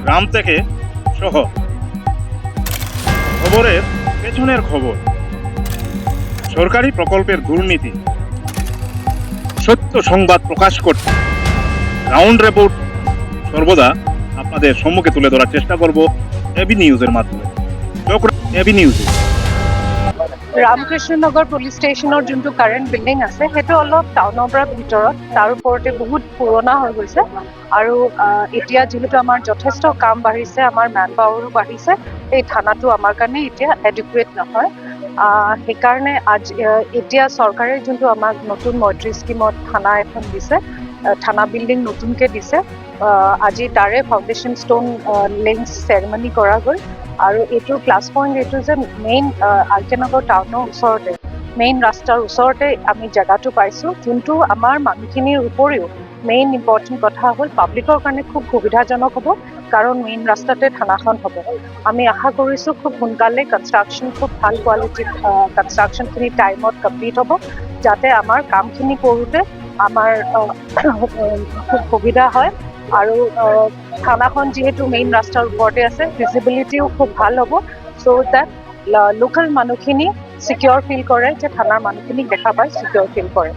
গ্রাম থেকে শহর, খবরের পেছনের খবর, সরকারি প্রকল্পের দুর্নীতি, সত্য সংবাদ প্রকাশ করতে গ্রাউন্ড রিপোর্ট সর্বদা আপনাদের সম্মুখে তুলে ধরার চেষ্টা করব এবি নিউজের মাধ্যমে। এবি নিউজে ৰামকৃষ্ণনগৰ পুলিচ ষ্টেচনৰ যোনটো কাৰেণ্ট বিল্ডিং আছে সেইটো অলপ টাউনৰ পৰা ভিতৰত, তাৰ ওপৰতে বহুত পুৰণা হৈ গৈছে আৰু এতিয়া যিহেতু আমাৰ যথেষ্ট কাম বাঢ়িছে, আমাৰ মেন পাৱাৰো বাঢ়িছে, এই থানাটো আমাৰ কাৰণে এতিয়া এডুকুৱেট নহয়। সেইকাৰণে এতিয়া চৰকাৰে যোনটো আমাক নতুন মৈত্ৰী স্কীমত থানা এখন দিছে, থানা বিল্ডিং নতুনকৈ দিছে, আজি তাৰে ফাউণ্ডেশ্যন ষ্টোন লিংক চেৰেমনি কৰা গ'ল আৰু এইটো প্লাছ পইণ্ট এইটো যে মেইন আৰ.কে. নগৰ টাউনৰ ওচৰতে, মেইন ৰাস্তাৰ ওচৰতে আমি জেগাটো পাইছোঁ, যোনটো আমাৰ মানুহখিনিৰ উপৰিও মেইন ইম্পৰ্টেণ্ট কথা হ'ল পাব্লিকৰ কাৰণে খুব সুবিধাজনক হ'ব, কাৰণ মেইন ৰাস্তাতে থানাখন হ'ব। আমি আশা কৰিছোঁ খুব সোনকালে কনষ্ট্ৰাকশ্যন খুব ভাল কোৱালিটিৰ কনষ্ট্ৰাকশ্যনখিনি টাইমত কমপ্লিট হ'ব, যাতে আমাৰ কামখিনি কৰোঁতে আমাৰ খুব সুবিধা হয় আৰু থানাখন যিহেতু মেইন ৰাস্তাৰ ওপৰতে আছে, ভিজিবিলিটিও খুব ভাল হ'ব, চ' দেট লোকেল মানুহখিনি ছিকিয়ৰ ফিল কৰে, যে থানাৰ মানুহখিনিক দেখা পাই ছিকিয়ৰ ফিল কৰে।